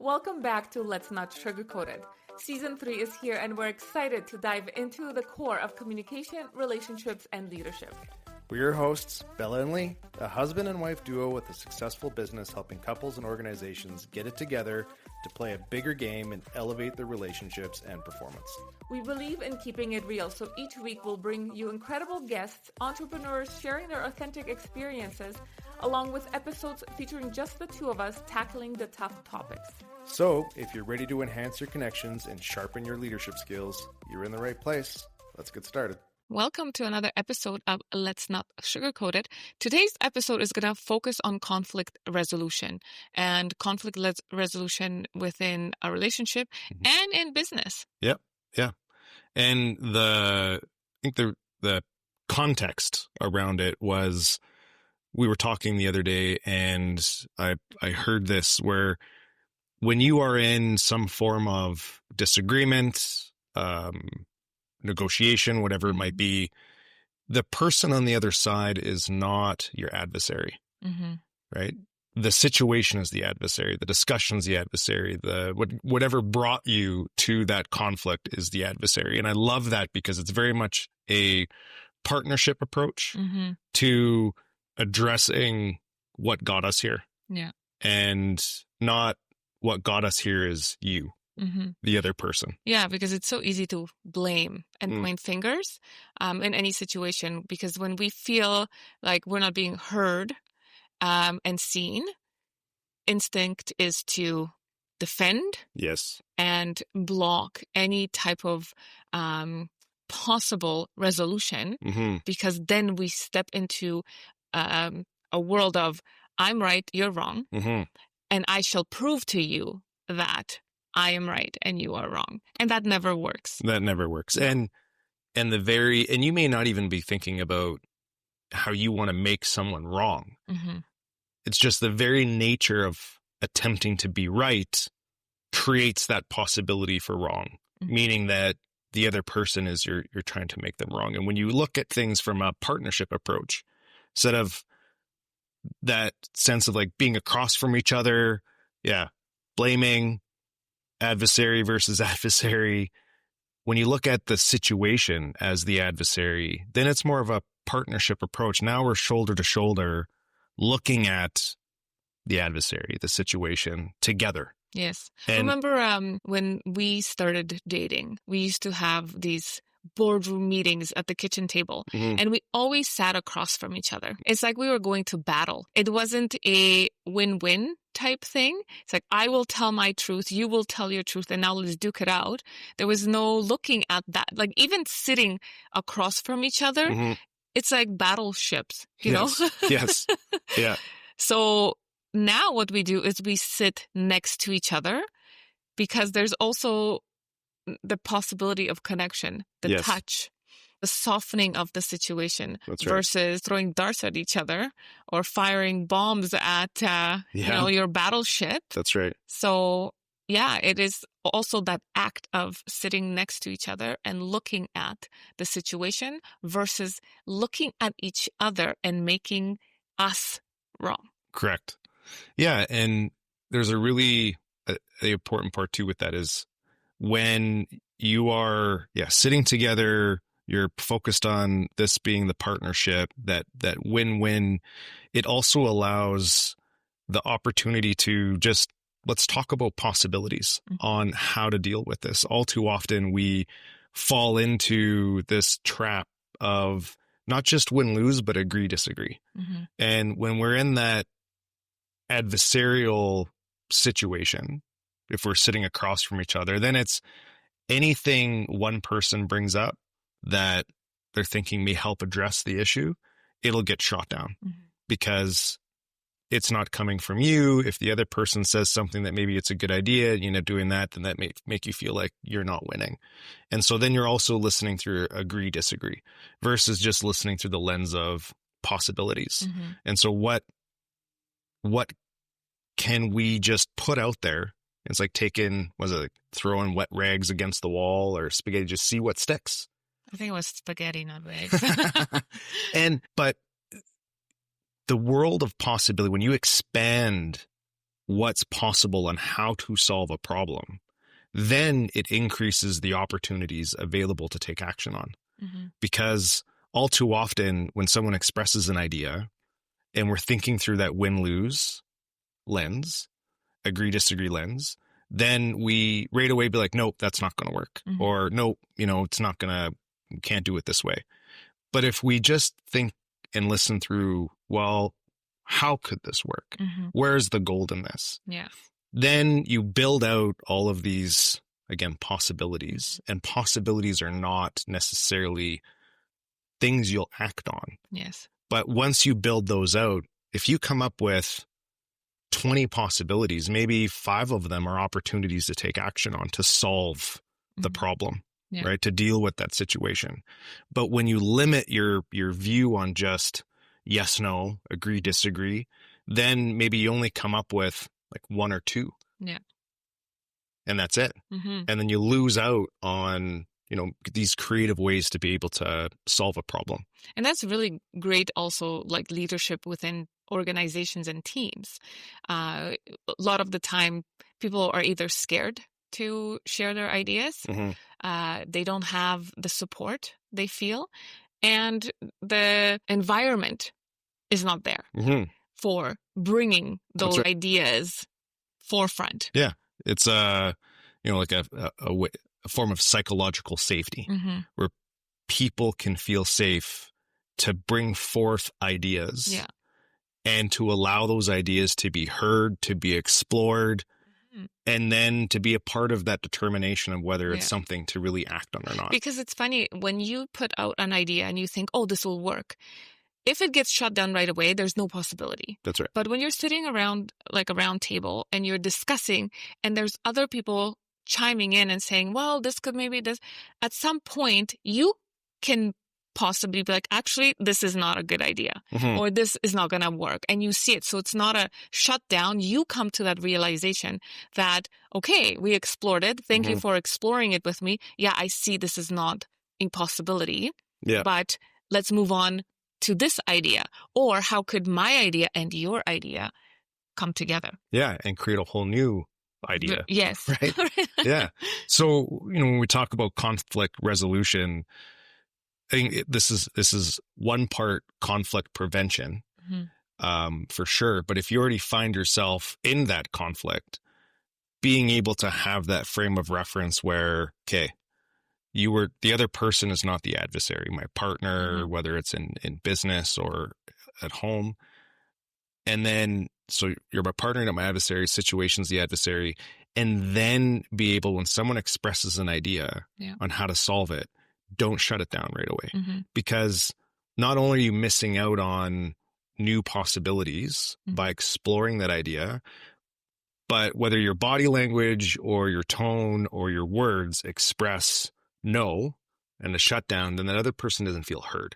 Welcome back to Let's Not Sugarcoat It. Season 3 is here and we're excited to dive into the core of communication, relationships, and leadership. We're your hosts, Bella and Lee, a husband and wife duo with a successful business helping couples and organizations get it together to play a bigger game and elevate their relationships and performance. We believe in keeping it real, so each week we'll bring you incredible guests, entrepreneurs sharing their authentic experiences, along with episodes featuring just the two of us tackling the tough topics. So, if you're ready to enhance your connections and sharpen your leadership skills, you're in the right place. Let's get started. Welcome to another episode of Let's Not Sugarcoat It. Today's episode is going to focus on conflict resolution and conflict resolution within a relationship and in business. Yep. Yeah. And I think the context around it was, we were talking the other day and I heard this where when you are in some form of disagreement, negotiation, whatever it might be, the person on the other side is not your adversary, right? The situation is the adversary. The discussion is the adversary. Whatever brought you to that conflict is the adversary. And I love that because it's very much a partnership approach to addressing what got us here. Yeah. And not what got us here is you. The other person. Yeah, because it's so easy to blame and point fingers in any situation, because when we feel like we're not being heard and seen, instinct is to defend. Yes. And block any type of possible resolution, because then we step into a world of I'm right, you're wrong, and I shall prove to you that I am right and you are wrong. And that never works. That never works. And you may not even be thinking about how you want to make someone wrong. It's just the very nature of attempting to be right creates that possibility for wrong, meaning that the other person is you're trying to make them wrong. And when you look at things from a partnership approach, instead of that sense of like being across from each other, blaming, adversary versus adversary. When you look at the situation as the adversary, then it's more of a partnership approach. Now we're shoulder to shoulder looking at the adversary, the situation together. Yes. And remember when we started dating, we used to have these boardroom meetings at the kitchen table, and we always sat across from each other. It's like we were going to battle. It wasn't a win-win type thing. It's like, I will tell my truth, you will tell your truth, and now let's duke it out. There was no looking at that. Like even sitting across from each other, it's like battleships, you know? Yes. Yeah. So now what we do is we sit next to each other, because there's also the possibility of connection, the touch, the softening of the situation. That's right. Versus throwing darts at each other or firing bombs at your battleship. That's right. So it is also that act of sitting next to each other and looking at the situation versus looking at each other and making us wrong. Correct. Yeah, and there's a really the important part too with that is when you are sitting together, you're focused on this being the partnership, that win-win. It also allows the opportunity to just, let's talk about possibilities on how to deal with this. All too often we fall into this trap of not just win-lose, but agree-disagree. And when we're in that adversarial situation, if we're sitting across from each other, then it's anything one person brings up that they're thinking may help address the issue, it'll get shot down because it's not coming from you. If the other person says something that maybe it's a good idea, doing that, then that may make you feel like you're not winning. And so then you're also listening through agree, disagree versus just listening through the lens of possibilities. And so what can we just put out there? It's like throwing wet rags against the wall or spaghetti, just see what sticks. I think it was spaghetti, not rags. But the world of possibility, when you expand what's possible and how to solve a problem, then it increases the opportunities available to take action on. Because all too often when someone expresses an idea and we're thinking through that win-lose lens, agree-disagree lens, then we right away be like, nope, that's not going to work. Or nope, it's not going to, can't do it this way. But if we just think and listen through, well, how could this work? Where's the gold in this? Yeah. Then you build out all of these, again, possibilities. And possibilities are not necessarily things you'll act on. Yes. But once you build those out, if you come up with 20 possibilities, maybe 5 of them are opportunities to take action on to solve the problem, right? To deal with that situation. But when you limit your view on just yes, no, agree, disagree, then maybe you only come up with like 1 or 2. Yeah. And that's it. And then you lose out on, these creative ways to be able to solve a problem. And that's really great also, like leadership within organizations and teams. A lot of the time, people are either scared to share their ideas. They don't have the support they feel. And the environment is not there for bringing those ideas forefront. Yeah. It's like a form of psychological safety where people can feel safe to bring forth ideas and to allow those ideas to be heard, to be explored, and then to be a part of that determination of whether it's something to really act on or not. Because it's funny, when you put out an idea and you think, oh, this will work, if it gets shut down right away, there's no possibility. That's right. But when you're sitting around like a round table and you're discussing and there's other people chiming in and saying, well, this could maybe this, at some point you can possibly be like, actually, this is not a good idea or this is not going to work. And you see it. So it's not a shutdown. You come to that realization that, okay, we explored it. Thank you for exploring it with me. Yeah, I see this is not a possibility, but let's move on to this idea. Or how could my idea and your idea come together? Yeah, and create a whole new idea. Yes. Right? Yeah. So, when we talk about conflict resolution, I think this is one part conflict prevention, for sure. But if you already find yourself in that conflict, being able to have that frame of reference where, okay, the other person is not the adversary, my partner, whether it's in business or at home. And then, so you're my partner, not my adversary, situation's the adversary. And then be able, when someone expresses an idea on how to solve it, don't shut it down right away. Because not only are you missing out on new possibilities by exploring that idea, but whether your body language or your tone or your words express no and a shutdown, then that other person doesn't feel heard.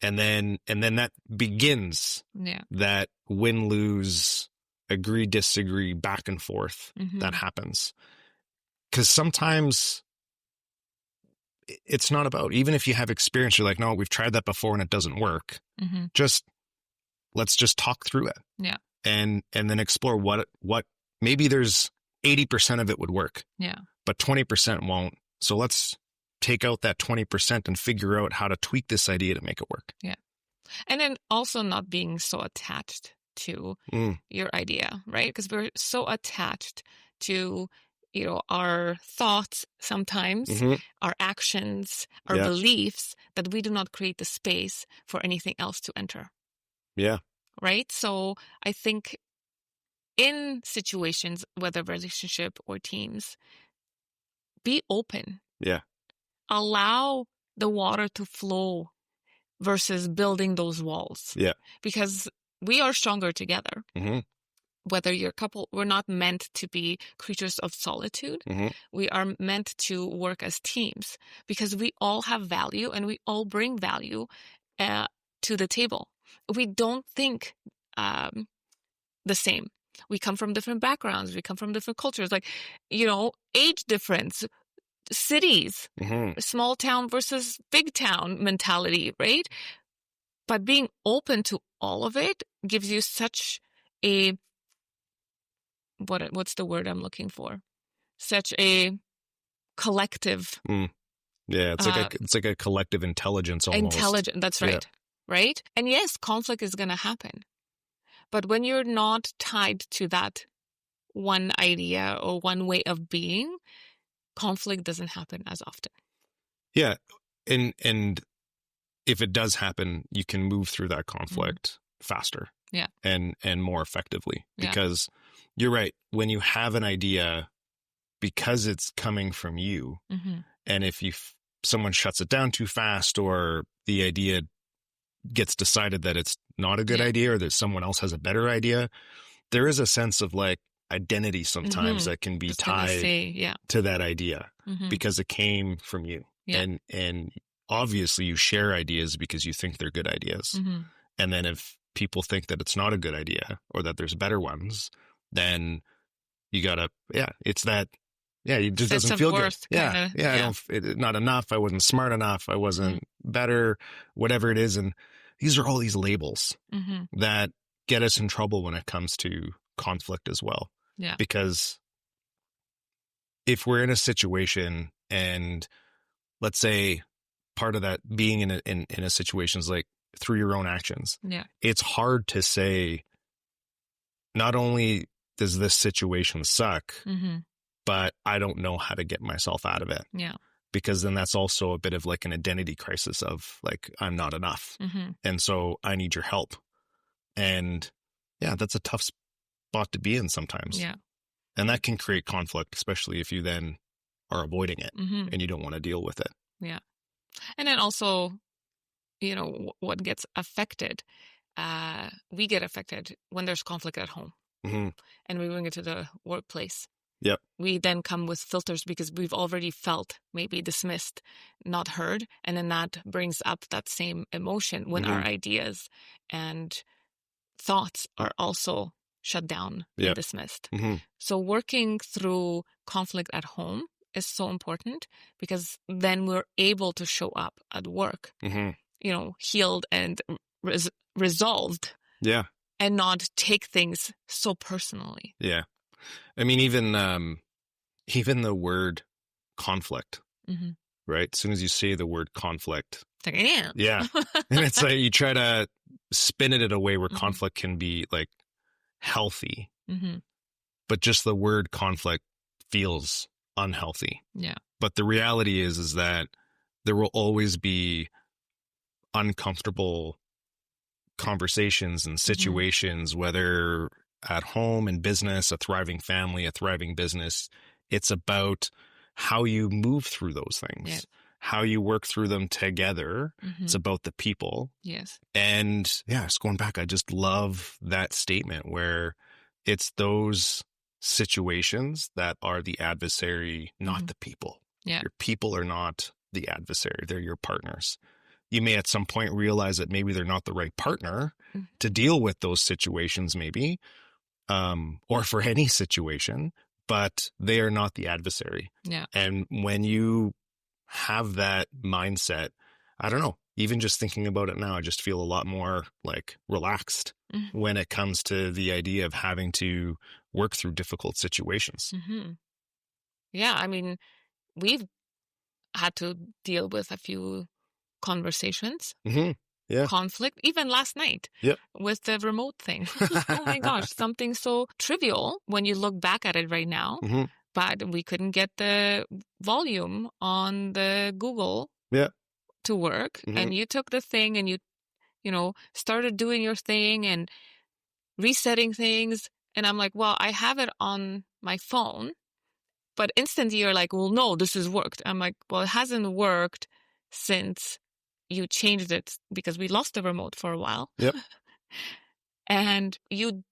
And then that begins that win-lose, agree, disagree, back and forth that happens. Because sometimes it's not about, even if you have experience, you're like, no, we've tried that before and it doesn't work. Let's just talk through it. Yeah. And then explore what maybe there's 80% of it would work. Yeah. But 20% won't. So let's take out that 20% and figure out how to tweak this idea to make it work. Yeah. And then also not being so attached to your idea, right? Because we're so attached to, our thoughts sometimes, our actions, our beliefs, that we do not create the space for anything else to enter. Yeah. Right? So I think in situations, whether relationship or teams, be open. Yeah. Allow the water to flow versus building those walls. Yeah. Because we are stronger together. Whether you're a couple, we're not meant to be creatures of solitude. We are meant to work as teams because we all have value and we all bring value to the table. We don't think the same. We come from different backgrounds. We come from different cultures. Like, age difference, cities, small town versus big town mentality, right? But being open to all of it gives you such a what's the word I'm looking for? Such a collective. Yeah, it's like a collective intelligence almost. Intelligent, that's right. Yeah. Right? And yes, conflict is going to happen. But when you're not tied to that one idea or one way of being, conflict doesn't happen as often. Yeah. And if it does happen, you can move through that conflict faster. Yeah. And more effectively. Because you're right. When you have an idea, because it's coming from you, and if someone shuts it down too fast, or the idea gets decided that it's not a good idea, or that someone else has a better idea, there is a sense of like identity sometimes that can be tied to that idea because it came from you. Yeah. And obviously you share ideas because you think they're good ideas. And then if people think that it's not a good idea or that there's better ones, then you gotta, it's that, it just doesn't feel good. I don't, not enough. I wasn't smart enough. I wasn't better, whatever it is. And these are all these labels that get us in trouble when it comes to conflict as well. Yeah. Because if we're in a situation, and let's say part of that being in a situation is like through your own actions, it's hard to say, not only does this situation suck, but I don't know how to get myself out of it. Yeah. Because then that's also a bit of like an identity crisis of like, I'm not enough. And so I need your help. And that's a tough spot to be in sometimes. Yeah. And that can create conflict, especially if you then are avoiding it and you don't want to deal with it. Yeah. And then also, what gets affected, we get affected when there's conflict at home and we bring it to the workplace. Yep. We then come with filters because we've already felt maybe dismissed, not heard. And then that brings up that same emotion when our ideas and thoughts are also shut down and dismissed. So working through conflict at home is so important because then we're able to show up at work, healed and resolved. Yeah. And not take things so personally. Yeah. I mean, even the word conflict, right? As soon as you say the word conflict, it's like, and it's like you try to spin it in a way where conflict can be like healthy, but just the word conflict feels unhealthy. Yeah. But the reality is that there will always be uncomfortable conversations and situations, whether at home, in business, a thriving family, a thriving business. It's about how you move through those things, how you work through them together. It's about the people. Yes. And just going back, I just love that statement where it's those situations that are the adversary, not the people. Yeah. Your people are not the adversary. They're your partners. You may at some point realize that maybe they're not the right partner to deal with those situations, maybe. Or for any situation, but they are not the adversary. Yeah. And when you have that mindset, I don't know, even just thinking about it now, I just feel a lot more like relaxed when it comes to the idea of having to work through difficult situations. Yeah. I mean, we've had to deal with a few conversations. Conflict, even last night with the remote thing. Oh my gosh, something so trivial when you look back at it right now, but we couldn't get the volume on the Google to work. And you took the thing and you started doing your thing and resetting things. And I'm like, well, I have it on my phone, but instantly you're like, well, no, this has worked. I'm like, well, it hasn't worked since you changed it because we lost the remote for a while. Yep. And you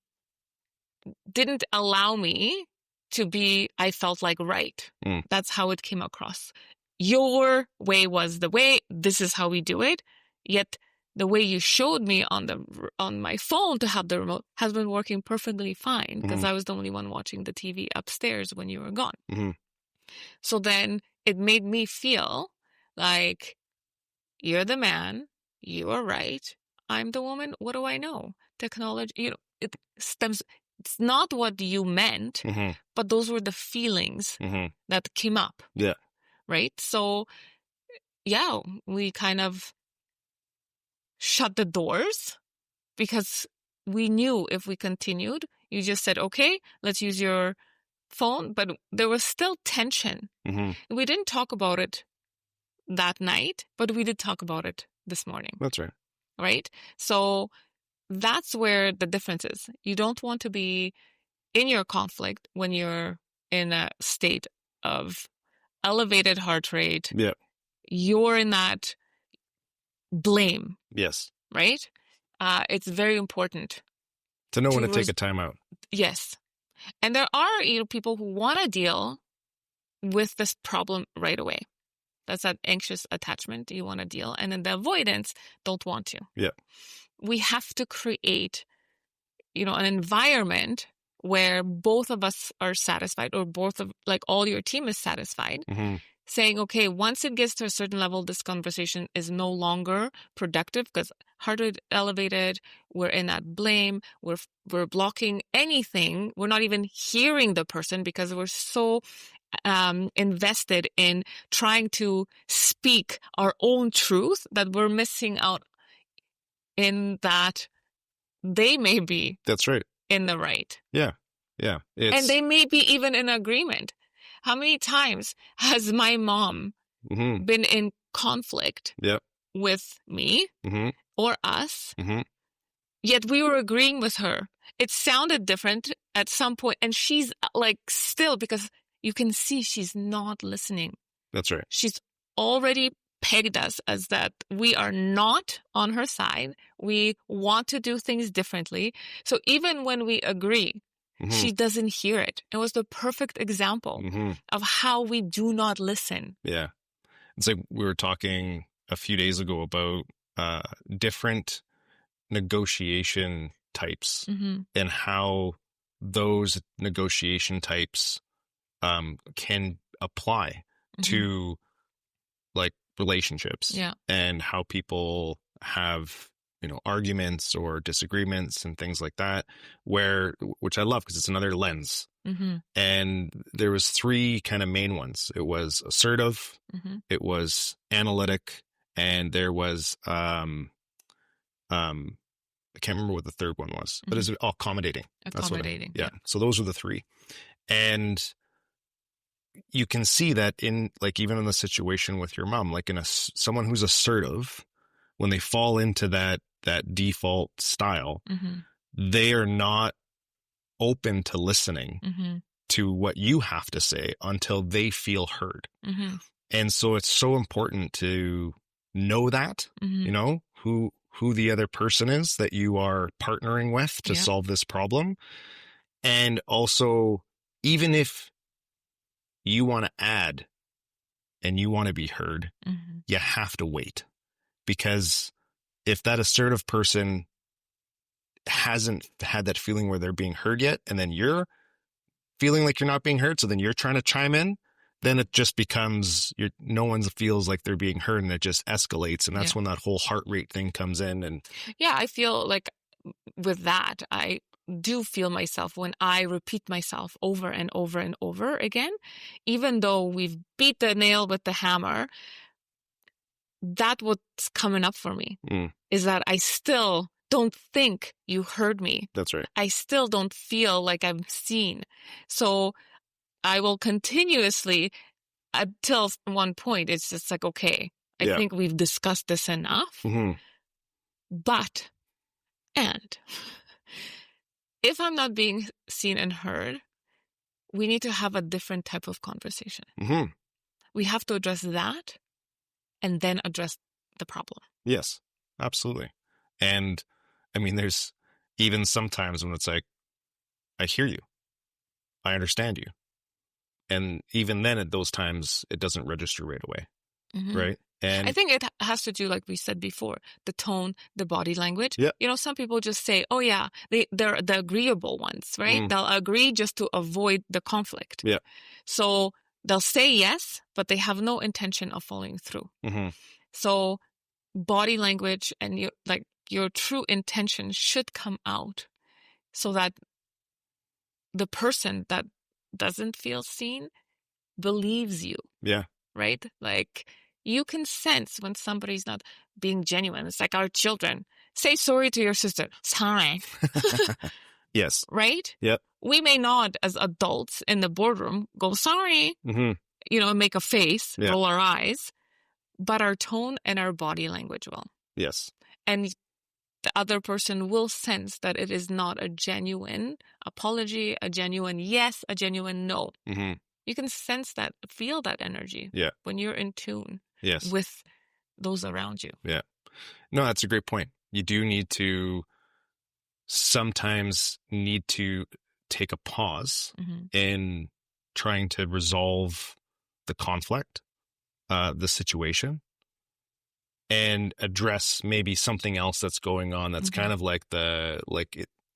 didn't allow me to be, I felt like, right. That's how it came across. Your way was the way. This is how we do it. Yet the way you showed me on my phone to have the remote has been working perfectly fine because I was the only one watching the TV upstairs when you were gone. So then it made me feel like, you're the man, you are right, I'm the woman, what do I know? Technology, it stems, it's not what you meant, but those were the feelings that came up. Yeah. Right? So, yeah, we kind of shut the doors because we knew if we continued, you just said, okay, let's use your phone. But there was still tension. We didn't talk about it that night, but we did talk about it this morning. That's right. Right? So that's where the difference is. You don't want to be in your conflict when you're in a state of elevated heart rate. Yeah. You're in that blame. Yes. Right? It's very important to know when to take a time out. Yes. And there are people who want to deal with this problem right away. That's that anxious attachment you want to deal. And then the avoidance don't want to. Yeah. We have to create, an environment where both of us are satisfied, or both of, all your team is satisfied. Saying, okay, once it gets to a certain level, this conversation is no longer productive because heart rate elevated, we're in that blame, we're blocking anything. We're not even hearing the person because we're so invested in trying to speak our own truth that we're missing out in that they may be That's right. in the right. Yeah. Yeah. And they may be even in agreement. How many times has my mom been in conflict with me or us, yet we were agreeing with her? It sounded different at some point, and she's still, because you can see she's not listening. That's right. She's already pegged us as that we are not on her side. We want to do things differently. So even when we agree, she doesn't hear it. It was the perfect example of how we do not listen. Yeah. It's like we were talking a few days ago about different negotiation types and how those negotiation types can apply to relationships and how people have arguments or disagreements and things like that, which I love because it's another lens. And there was 3 kind of main ones. It was assertive, it was analytic, and there was I can't remember what the third one was, but it's accommodating. Accommodating. Yeah. So those were the 3. And you can see that in even in the situation with your mom, in someone who's assertive, when they fall into that default style, they are not open to listening to what you have to say until they feel heard. And so it's so important to know that, who the other person is that you are partnering with to solve this problem. And also, even if you want to add and you want to be heard, you have to wait. Because if that assertive person hasn't had that feeling where they're being heard yet, and then you're feeling like you're not being heard, so then you're trying to chime in, then it just becomes no one feels like they're being heard, and it just escalates. And that's when that whole heart rate thing comes in. And I feel like with that, I do feel myself when I repeat myself over and over and over again, even though we've beat the nail with the hammer. That's what's coming up for me is that I still don't think you heard me. That's right. I still don't feel like I'm seen. So I will continuously, until one point, it's just okay, I think we've discussed this enough. But, and if I'm not being seen and heard, we need to have a different type of conversation. We have to address that and then address the problem. Yes, absolutely. And I mean, there's even sometimes when it's I hear you, I understand you. And even then at those times, it doesn't register right away. Right. And I think it has to do, like we said before, the tone, the body language. Yeah. Some people just say, oh yeah, they're the agreeable ones, right? They'll agree just to avoid the conflict. Yeah. So they'll say yes, but they have no intention of following through. So body language and your true intention should come out so that the person that doesn't feel seen believes you. Yeah. Right? Like, you can sense when somebody's not being genuine. It's like our children. Say sorry to your sister. Sorry. Yes. Right? Yep. We may not, as adults in the boardroom, go, sorry, make a face, roll our eyes, but our tone and our body language will. Yes. And the other person will sense that it is not a genuine apology, a genuine yes, a genuine no. Mm-hmm. You can sense that, feel that energy when you're in tune with those around you. Yeah. No, that's a great point. You do need to sometimes take a pause in trying to resolve the conflict, the situation, and address maybe something else that's going on that's kind of like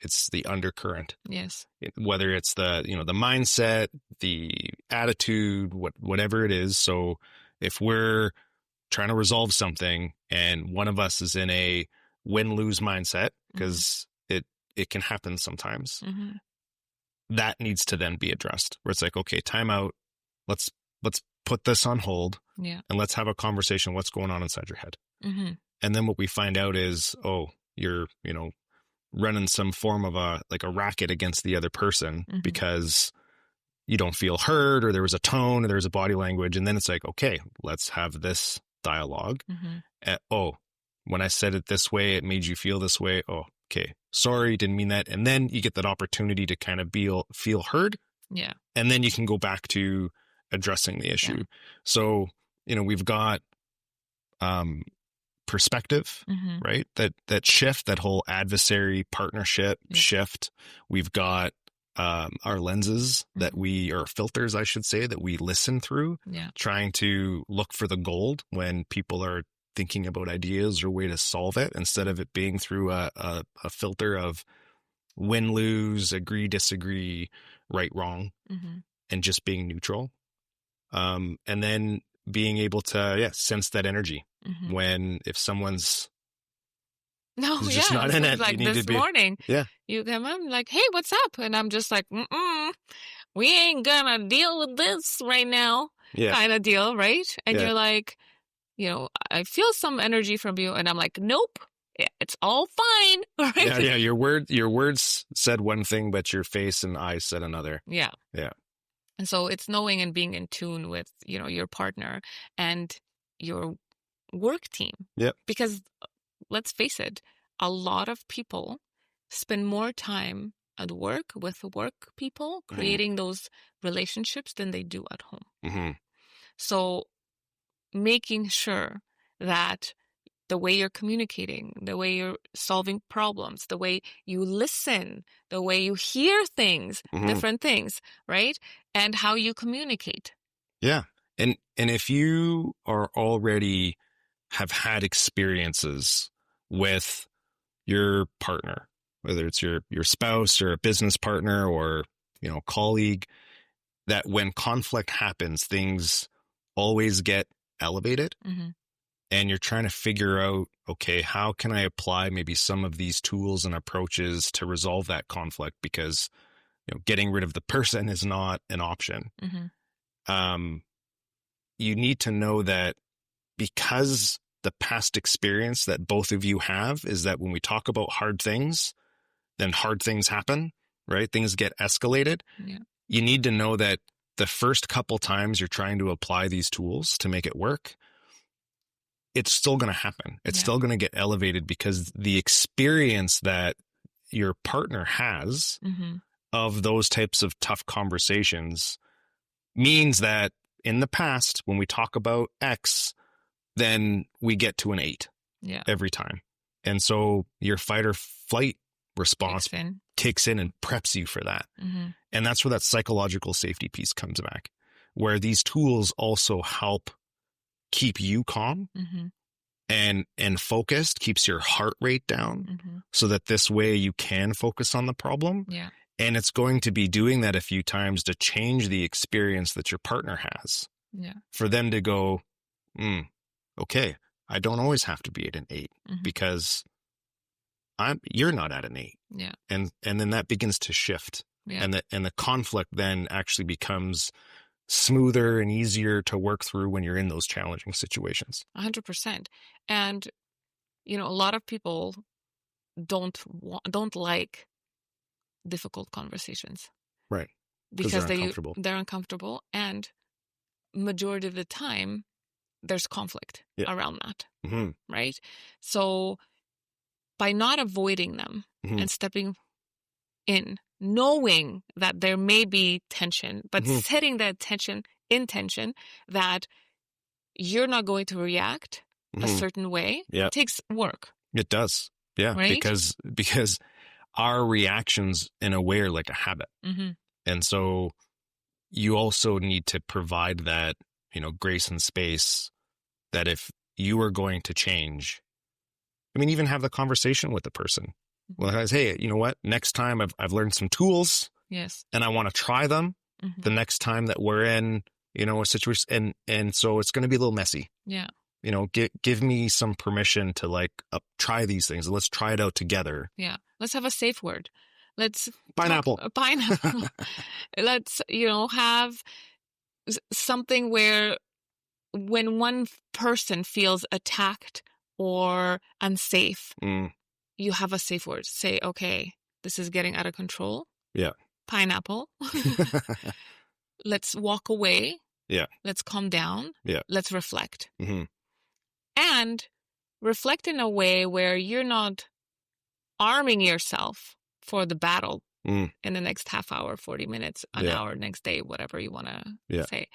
it's the undercurrent. Yes. Whether it's the mindset, the attitude, whatever it is. So if we're trying to resolve something and one of us is in a win-lose mindset, because it can happen sometimes, that needs to then be addressed, where it's like, okay, time out. Let's put this on hold and let's have a conversation. What's going on inside your head? And then what we find out is, oh, you're, running some form of a racket against the other person because you don't feel heard, or there was a tone, or there was a body language. And then it's like, okay, let's have this dialogue. Oh, when I said it this way, it made you feel this way. Oh, okay. Sorry, didn't mean that. And then you get that opportunity to kind of feel heard. Yeah. And then you can go back to addressing the issue. Yeah. So, we've got perspective, right? That shift, that whole adversary partnership shift. We've got our lenses or filters, I should say, that we listen through, trying to look for the gold when people are thinking about ideas or way to solve it, instead of it being through a filter of win, lose, agree, disagree, right, wrong, and just being neutral. And then being able to sense that energy if someone's just not in it. Like you need this to be, morning, you come up like, hey, what's up? And I'm just like, we ain't gonna deal with this right now, kind of deal, right? And you're like, I feel some energy from you, and I'm like, nope, it's all fine, right? Yeah. Your words said one thing, but your face and eyes said another. Yeah. And so it's knowing and being in tune with, your partner and your work team. Yep. Because let's face it, a lot of people spend more time at work with work people, creating those relationships, than they do at home. So making sure that the way you're communicating, the way you're solving problems, the way you listen, the way you hear things, different things, right? And how you communicate. Yeah. And if you are already have had experiences with your partner, whether it's your spouse or a business partner or, colleague, that when conflict happens, things always get elevated. And you're trying to figure out, okay, how can I apply maybe some of these tools and approaches to resolve that conflict? Because, getting rid of the person is not an option. You need to know that, because the past experience that both of you have is that when we talk about hard things, then hard things happen, right? Things get escalated. Yeah. You need to know that the first couple times you're trying to apply these tools to make it work, it's still going to happen. It's still going to get elevated, because the experience that your partner has of those types of tough conversations means that in the past, when we talk about X, then we get to an 8 every time. And so your fight or flight response kicks in and preps you for that. And that's where that psychological safety piece comes back, where these tools also help keep you calm and focused, keeps your heart rate down, so that this way you can focus on the problem. Yeah. And it's going to be doing that a few times to change the experience that your partner has. Yeah. For them to go, okay, I don't always have to be at an 8 because you're not at an 8. Yeah. And then that begins to shift Yeah. And the conflict then actually becomes smoother and easier to work through when you're in those challenging situations. 100%. And, a lot of people don't like difficult conversations. Right. Because they're uncomfortable. they're uncomfortable, and majority of the time there's conflict around that. Mm-hmm. Right? So by not avoiding them and stepping in, knowing that there may be tension, but setting that intention that you're not going to react a certain way, it takes work. It does. Yeah. Right? Because our reactions in a way are like a habit. And so you also need to provide that, grace and space that if you are going to change, even have the conversation with the person. Well, guys, hey, you know what? Next time I've learned some tools. Yes. And I want to try them the next time that we're in, a situation. And so it's going to be a little messy. Yeah. Give me some permission to try these things. Let's try it out together. Yeah. Let's have a safe word. Let's pineapple. Pineapple. Let's, have something where when one person feels attacked or unsafe, you have a safe word. Say, okay, this is getting out of control. Yeah. Pineapple. Let's walk away. Yeah. Let's calm down. Yeah. Let's reflect. And reflect in a way where you're not arming yourself for the battle in the next half hour, 40 minutes, an hour, next day, whatever you want to say.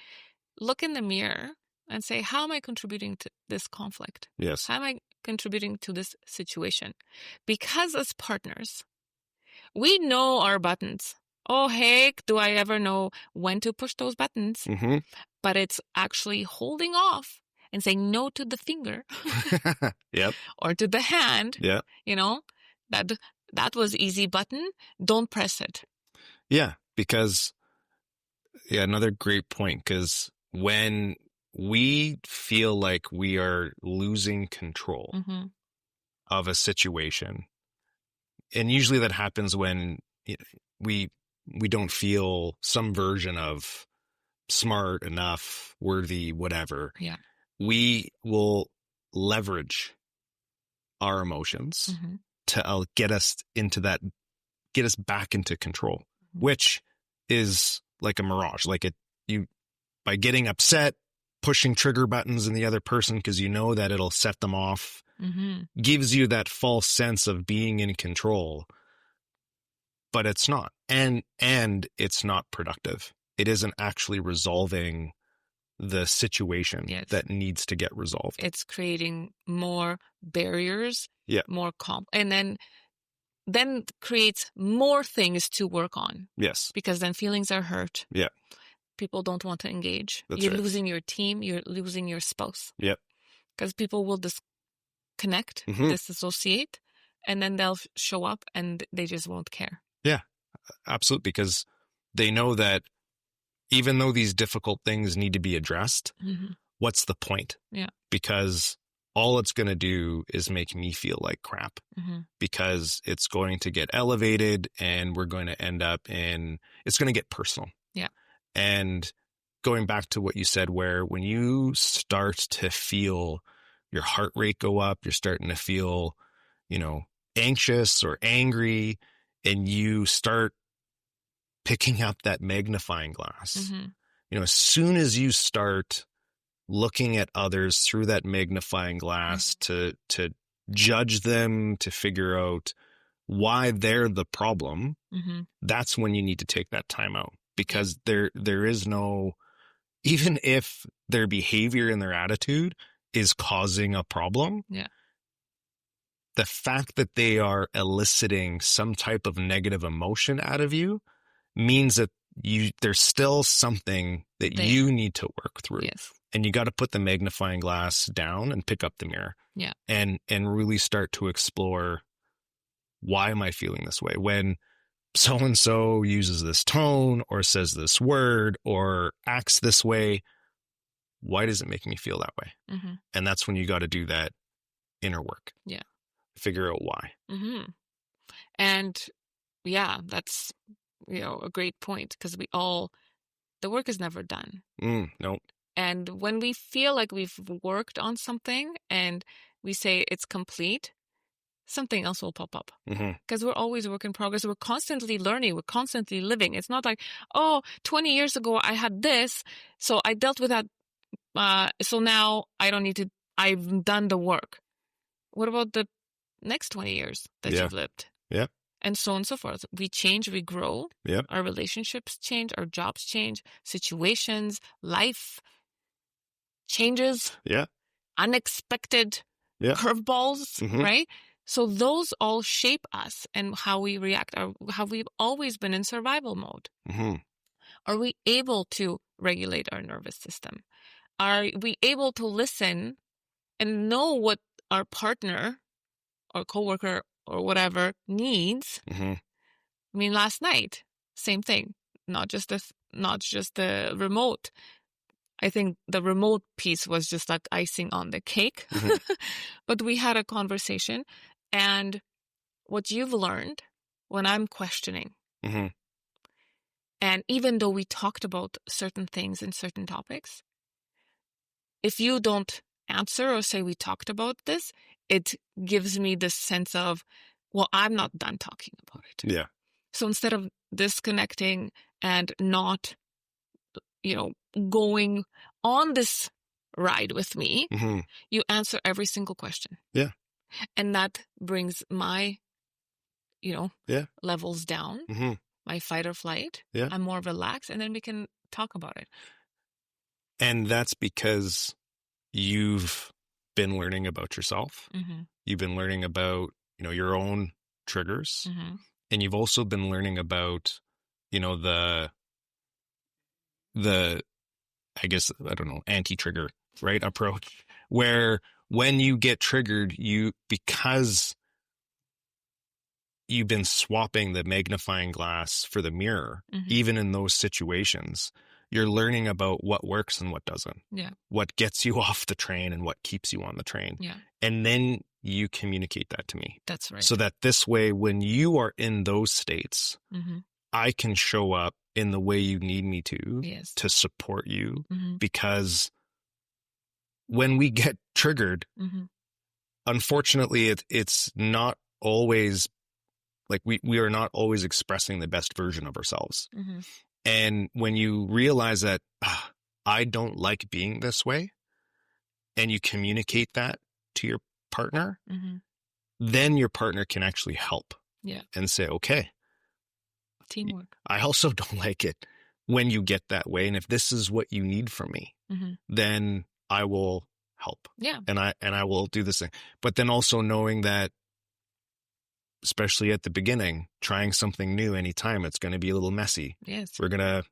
Look in the mirror and say, how am I contributing to this conflict? Yes. How am I contributing to this situation? Because as partners, we know our buttons. Oh, heck, do I ever know when to push those buttons? But it's actually holding off and saying no to the finger. Yep. Or to the hand. Yeah. That was easy button. Don't press it. Yeah. Because, another great point, because when we feel like we are losing control of a situation, and usually that happens when we don't feel some version of smart enough, worthy, whatever. Yeah. We will leverage our emotions to get us back into control, which is like a mirage. By getting upset, pushing trigger buttons in the other person because you know that it'll set them off, gives you that false sense of being in control. But it's not. And it's not productive. It isn't actually resolving the situation that needs to get resolved. It's creating more barriers, more and then creates more things to work on. Yes. Because then feelings are hurt. Yeah. People don't want to engage. That's you're right. losing your team. You're losing your spouse. Yep. Because people will disconnect, disassociate, and then they'll show up and they just won't care. Yeah, absolutely. Because they know that even though these difficult things need to be addressed, what's the point? Yeah. Because all it's going to do is make me feel like crap, because it's going to get elevated and we're going to end up it's going to get personal. Yeah. And going back to what you said, where when you start to feel your heart rate go up, you're starting to feel, anxious or angry, and you start picking up that magnifying glass. As soon as you start looking at others through that magnifying glass to judge them, to figure out why they're the problem, that's when you need to take that time out. Because there is no, even if their behavior and their attitude is causing a problem, the fact that they are eliciting some type of negative emotion out of you means that there's still something that you need to work through. Yes. And you got to put the magnifying glass down and pick up the mirror. Yeah. And really start to explore, why am I feeling this way? When so-and-so uses this tone or says this word or acts this way, why does it make me feel that way? And that's when you got to do that inner work. Yeah. Figure out why. And that's a great point, because the work is never done. No. And when we feel like we've worked on something and we say it's complete, something else will pop up. Because we're always a work in progress. We're constantly learning. We're constantly living. It's not like, 20 years ago I had this, so I dealt with that. So now I don't need to, I've done the work. What about the next 20 years that you've lived? Yeah. And so on and so forth. We change, we grow. Yeah. Our relationships change, our jobs change, situations, life changes. Yeah. Unexpected curveballs, right? So those all shape us and how we react. Have we always been in survival mode? Are we able to regulate our nervous system? Are we able to listen and know what our partner or coworker or whatever needs? I mean, last night, same thing. Not just the remote. I think the remote piece was just like icing on the cake. But we had a conversation, and what you've learned when I'm questioning, and even though we talked about certain things and certain topics, if you don't answer or say we talked about this, it gives me this sense of, well, I'm not done talking about it. Yeah. So instead of disconnecting and not, going on this ride with me, you answer every single question. Yeah. And that brings my, levels down, my fight or flight. Yeah. I'm more relaxed, and then we can talk about it. And that's because you've been learning about yourself. You've been learning about, your own triggers. And you've also been learning about, the I guess, I don't know, anti-trigger, right, approach, where when you get triggered, because you've been swapping the magnifying glass for the mirror, even in those situations, you're learning about what works and what doesn't. Yeah. What gets you off the train and what keeps you on the train. Yeah. And then you communicate that to me. That's right. So that this way, when you are in those states, I can show up in the way you need me to support you, because when we get triggered, unfortunately, it's not always like we are not always expressing the best version of ourselves. And when you realize that I don't like being this way, and you communicate that to your partner, then your partner can actually help and say, okay, teamwork. I also don't like it when you get that way. And if this is what you need from me, then I will help. Yeah. And I will do this thing. But then also knowing that, especially at the beginning, trying something new anytime, it's going to be a little messy. Yes. We're going to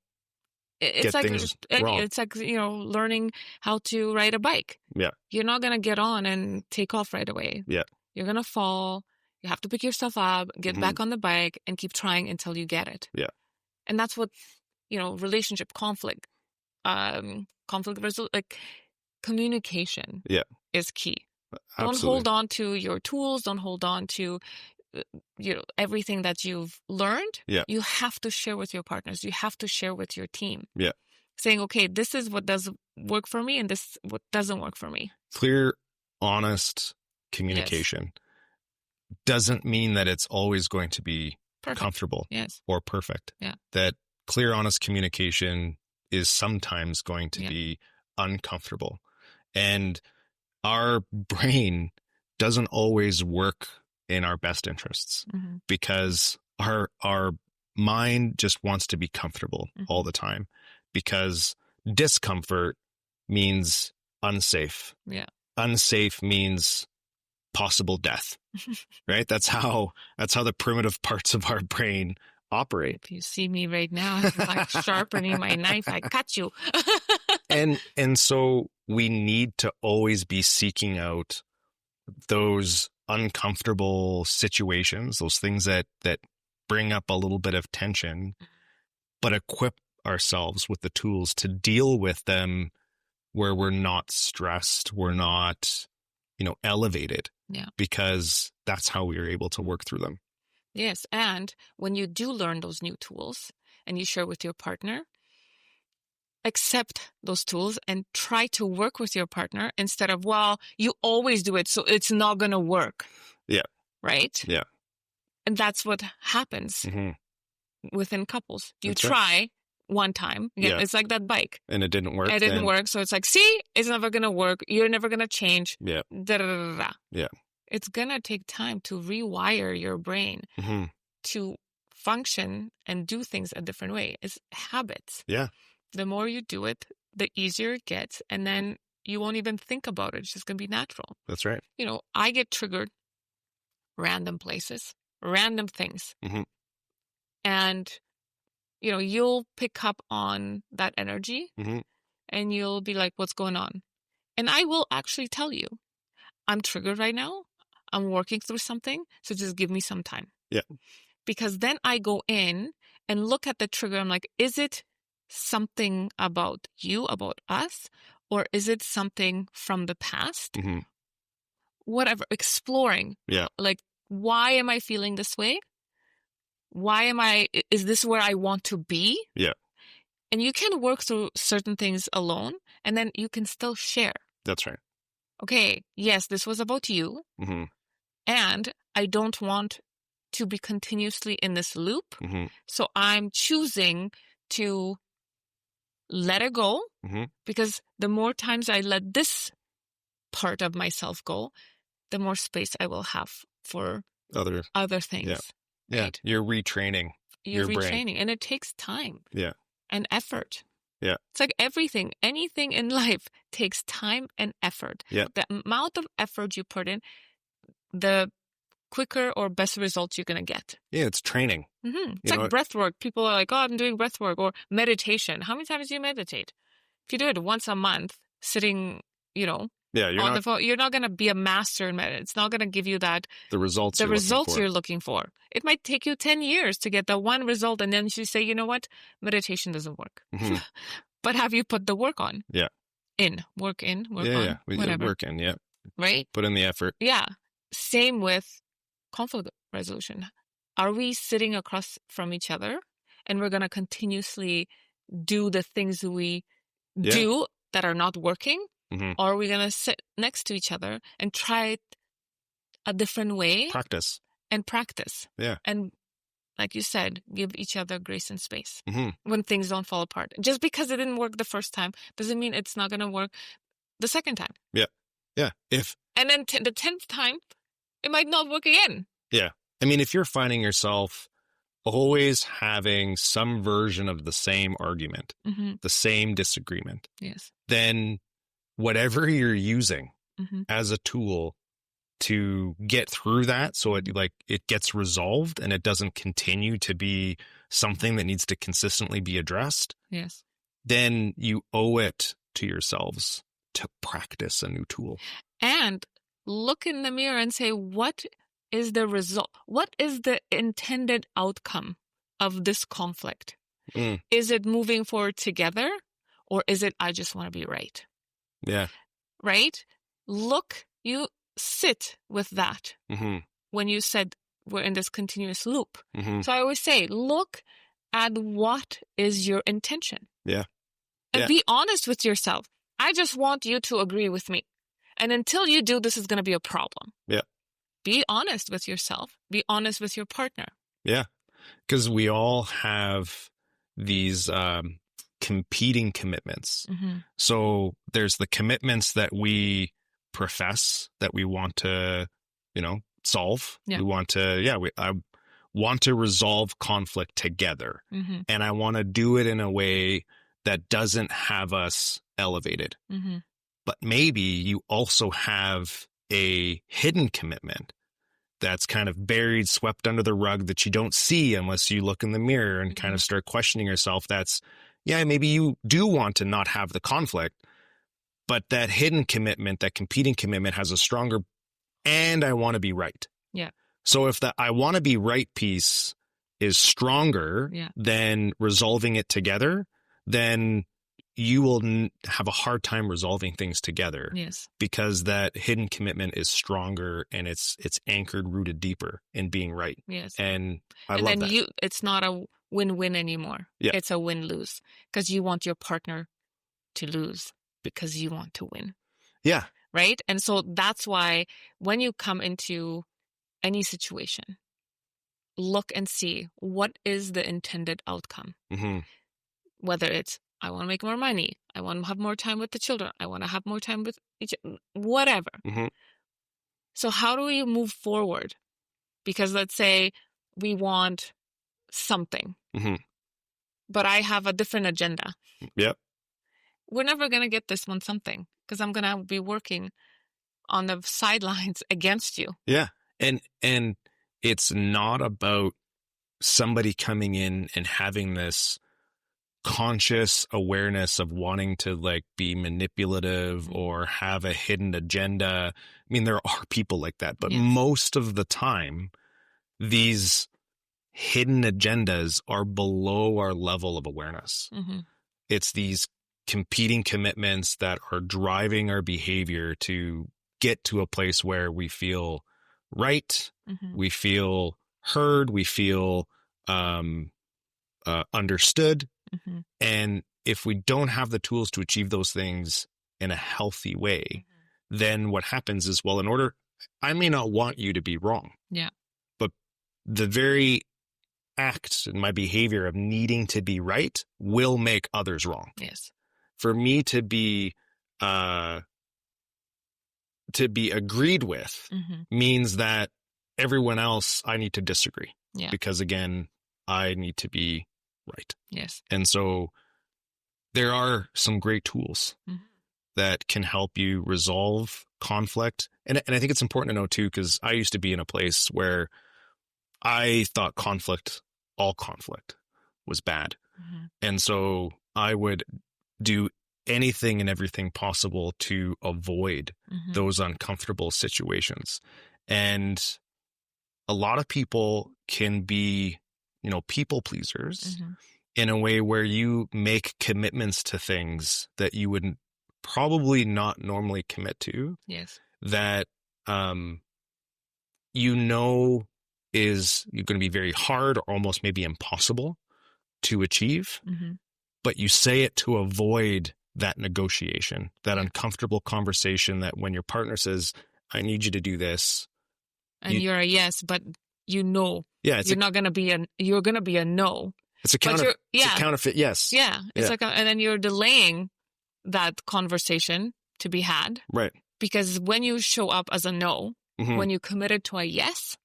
get things wrong. It's like, learning how to ride a bike. Yeah. You're not going to get on and take off right away. Yeah. You're going to fall. You have to pick yourself up, get back on the bike, and keep trying until you get it. Yeah. And that's what, relationship conflict, communication is key. Absolutely. Don't hold on to your tools. Don't hold on to, everything that you've learned. Yeah. You have to share with your partners. You have to share with your team. Yeah. Saying, okay, this is what does work for me and this what doesn't work for me. Clear, honest communication doesn't mean that it's always going to be comfortable or perfect. Yeah. That clear, honest communication is sometimes going to be uncomfortable. And our brain doesn't always work in our best interests because our mind just wants to be comfortable all the time, because discomfort means unsafe. Yeah. Unsafe means possible death, right? That's how the primitive parts of our brain operate. If you see me right now, I'm like sharpening my knife, I cut you. And so we need to always be seeking out those uncomfortable situations, those things that bring up a little bit of tension, but equip ourselves with the tools to deal with them where we're not stressed, we're not, elevated. Yeah. Because that's how we are able to work through them. Yes. And when you do learn those new tools and you share with your partner, accept those tools and try to work with your partner instead of, well, you always do it, so it's not going to work. Yeah. Right? Yeah. And that's what happens within couples. You That's try right. one time. Again, it's like that bike. And it didn't work. It didn't work. So it's like, see, it's never going to work. You're never going to change. Yeah. Da, da, da, da, da. Yeah. It's going to take time to rewire your brain to function and do things a different way. It's habits. Yeah. The more you do it, the easier it gets. And then you won't even think about it. It's just going to be natural. That's right. You know, I get triggered random places, random things. And, you know, you'll pick up on that energy and you'll be like, what's going on? And I will actually tell you, I'm triggered right now. I'm working through something. So just give me some time. Yeah. Because then I go in and look at the trigger. I'm like, is it something about you, about us? Or is it something from the past? Whatever, exploring. Yeah. Like, why am I feeling this way? Is this where I want to be? Yeah. And you can work through certain things alone, and then you can still share. That's right. Okay, yes, this was about you, and I don't want to be continuously in this loop, so I'm choosing to let it go, because the more times I let this part of myself go, the more space I will have for other things. Yeah. Yeah. Right? You're retraining your brain. And it takes time. Yeah. And effort. Yeah. It's like everything in life takes time and effort. Yeah. The amount of effort you put in, the quicker or best results you're going to get. Yeah, it's training. It's like breath work. People are like, oh, I'm doing breath work, or meditation. How many times do you meditate? If you do it once a month, sitting, on the phone, you're not going to be a master in meditation. It's not going to give you the results you're looking for. It might take you 10 years to get the one result, and then you say, you know what? Meditation doesn't work. But have you put the work on? Yeah. Work on, whatever. Work in, yeah. Right? Put in the effort. Yeah. Same with conflict resolution. Are we sitting across from each other and we're going to continuously do the things we do that are not working? Or are we going to sit next to each other and try it a different way? Practice. Yeah. And like you said, give each other grace and space when things don't fall apart. Just because it didn't work the first time doesn't mean it's not going to work the second time. Yeah. Yeah. And then the 10th time, it might not work again. Yeah. I mean, if you're finding yourself always having some version of the same argument, the same disagreement, then whatever you're using as a tool to get through that, so it gets resolved and it doesn't continue to be something that needs to consistently be addressed, then you owe it to yourselves to practice a new tool. And look in the mirror and say, what is the result? What is the intended outcome of this conflict? Is it moving forward together, or is it, I just want to be right? Yeah. Right? You sit with that when you said we're in this continuous loop. So I always say, look at what is your intention. Yeah. And be honest with yourself. I just want you to agree with me. And until you do, this is going to be a problem. Yeah. Be honest with yourself. Be honest with your partner. Yeah. Because we all have these competing commitments. So there's the commitments that we profess that we want to, solve. Yeah. We want to, I want to resolve conflict together. And I want to do it in a way that doesn't have us elevated. But maybe you also have a hidden commitment that's kind of buried, swept under the rug that you don't see unless you look in the mirror and kind of start questioning yourself. Maybe you do want to not have the conflict, but that hidden commitment, that competing commitment has a stronger, and I want to be right. Yeah. So if the I want to be right piece is stronger than resolving it together, then you will have a hard time resolving things together. Yes. Because that hidden commitment is stronger and it's anchored, rooted deeper in being right. Yes. And I love that. It's not a win-win anymore. Yeah. It's a win-lose because you want your partner to lose because you want to win. Yeah. Right? And so that's why when you come into any situation, look and see what is the intended outcome. Mm-hmm. Whether it's, I want to make more money, I want to have more time with the children, I want to have more time with whatever. Mm-hmm. So how do we move forward? Because let's say we want something, mm-hmm. but I have a different agenda. Yep. We're never going to get this one something because I'm going to be working on the sidelines against you. Yeah. And it's not about somebody coming in and having this conscious awareness of wanting to like be manipulative or have a hidden agenda. I mean, there are people like that, but most of the time, these hidden agendas are below our level of awareness. Mm-hmm. It's these competing commitments that are driving our behavior to get to a place where we feel right, we feel heard, we feel understood. Mm-hmm. And if we don't have the tools to achieve those things in a healthy way, then what happens is, well, I may not want you to be wrong. Yeah. But the very act and my behavior of needing to be right will make others wrong. Yes. For me to be agreed with means that everyone else I need to disagree. Yeah. Because again, I need to be right. Yes. And so there are some great tools that can help you resolve conflict. And I think it's important to know too, because I used to be in a place where I thought all conflict was bad. And so I would do anything and everything possible to avoid those uncomfortable situations. And a lot of people can be, people pleasers in a way where you make commitments to things that you wouldn't probably not normally commit to. Yes. That, is going to be very hard or almost maybe impossible to achieve, but you say it to avoid that negotiation, that uncomfortable conversation that when your partner says, I need you to do this. And you're a yes, but you're going to be a no. It's a counterfeit yes. Yeah. It's and then you're delaying that conversation to be had. Right. Because when you show up as a no, when you committed to a yes,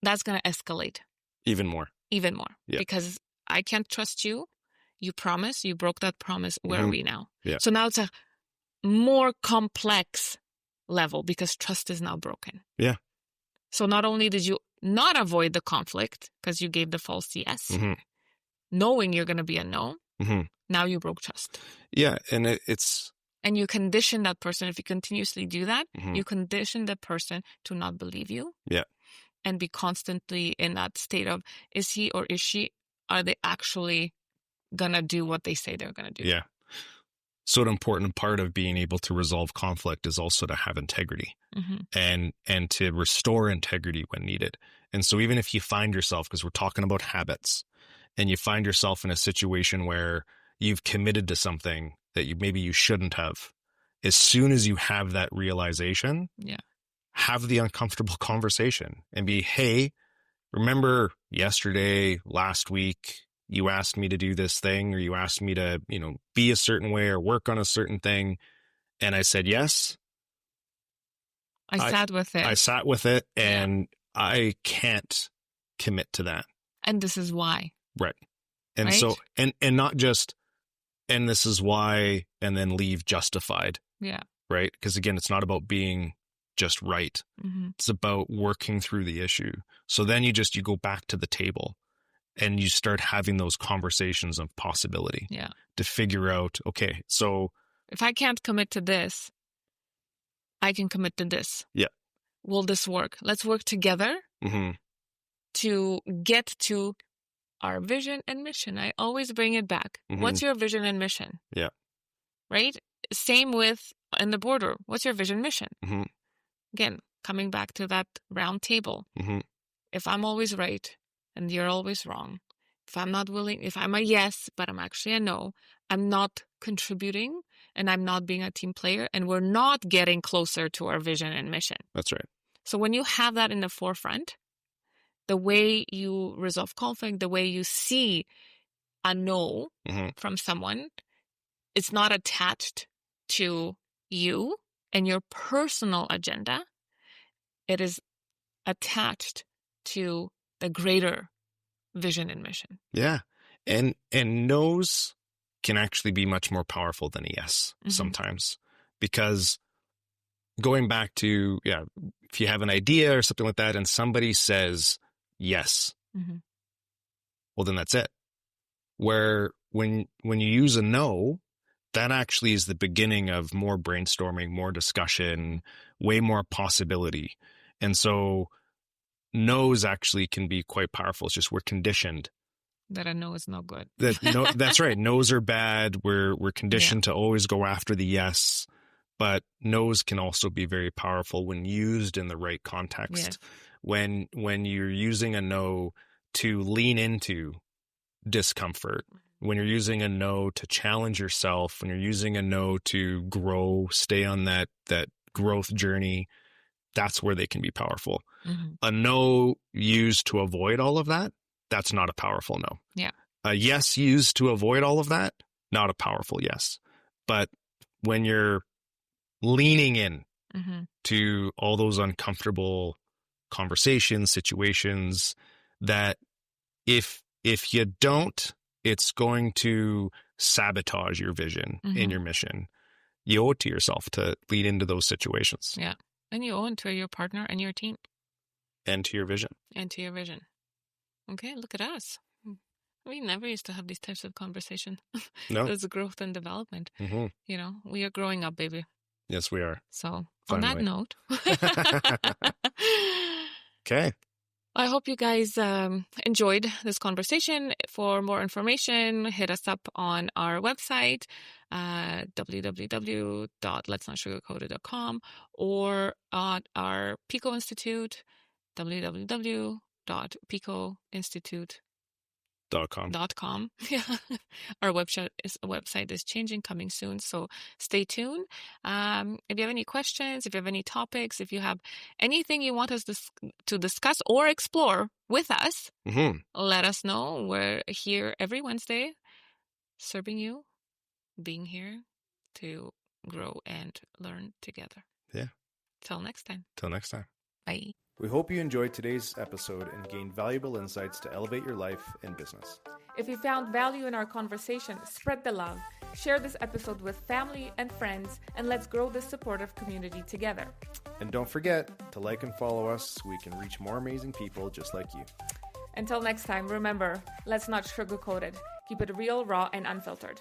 that's going to escalate. Even more. Yeah. Because I can't trust you. You promised. You broke that promise. Where are we now? Yeah. So now it's a more complex level because trust is now broken. Yeah. So not only did you not avoid the conflict because you gave the false yes, knowing you're going to be a no, now you broke trust. Yeah. And and you condition that person. If you continuously do that, you condition the person to not believe you. Yeah. And be constantly in that state of, is he or is she, are they actually going to do what they say they're going to do? Yeah. So an important part of being able to resolve conflict is also to have integrity and to restore integrity when needed. And so even if you find yourself, because we're talking about habits, and you find yourself in a situation where you've committed to something that maybe you shouldn't have, as soon as you have that realization, have the uncomfortable conversation and be, hey, remember yesterday, last week, you asked me to do this thing, or you asked me to, be a certain way or work on a certain thing. And I said, yes. I sat with it and I can't commit to that. And this is why. Right. And so, and not just, and this is why, and then leave justified. Yeah. Right. Because again, it's not about being just right. It's about working through the issue. So then you go back to the table and you start having those conversations of possibility to figure out, okay, so if I can't commit to this, I can commit to this. Yeah. Will this work? Let's work together to get to our vision and mission. I always bring it back. What's your vision and mission? Yeah. Right? Same with in the boardroom. What's your vision mission? Again, coming back to that round table. If I'm always right and you're always wrong, if I'm not willing, if I'm a yes, but I'm actually a no, I'm not contributing and I'm not being a team player and we're not getting closer to our vision and mission. That's right. So when you have that in the forefront, the way you resolve conflict, the way you see a no from someone, it's not attached to you and your personal agenda. It is attached to the greater vision and mission. Yeah. And no's can actually be much more powerful than a yes sometimes, because going back to, if you have an idea or something like that and somebody says yes, well, then that's it. Where when you use a no, that actually is the beginning of more brainstorming, more discussion, way more possibility. And so no's actually can be quite powerful. It's just we're conditioned that a no is no good. That's right. No's are bad. We're conditioned to always go after the yes, but no's can also be very powerful when used in the right context. Yes. When you're using a no to lean into discomfort, when you're using a no to challenge yourself, when you're using a no to grow, stay on that growth journey, that's where they can be powerful. A no used to avoid all of that, that's not a powerful no. Yeah. A yes used to avoid all of that, not a powerful yes. But when you're leaning in to all those uncomfortable conversations, situations, that if you don't, it's going to sabotage your vision and your mission. You owe it to yourself to lean into those situations. Yeah. And you owe it to your partner and your team. And to your vision. And to your vision. Okay, look at us. We never used to have these types of conversations. No. There's growth and development. You know, we are growing up, baby. Yes, we are. So, finally. On that note. Okay. I hope you guys enjoyed this conversation. For more information, hit us up on our website, www.letsnotsugarcoatit.com, or at our Pico Institute, www.picoinstitute.com. Yeah. Our website is changing, coming soon, so stay tuned. If you have any questions, if you have any topics, if you have anything you want us to discuss or explore with us, let us know. We're here every Wednesday, serving you, being here to grow and learn together. Yeah. Till next time. Bye. We hope you enjoyed today's episode and gained valuable insights to elevate your life and business. If you found value in our conversation, spread the love. Share this episode with family and friends, and let's grow this supportive community together. And don't forget to like and follow us so we can reach more amazing people just like you. Until next time, remember, let's not sugarcoat it. Keep it real, raw, and unfiltered.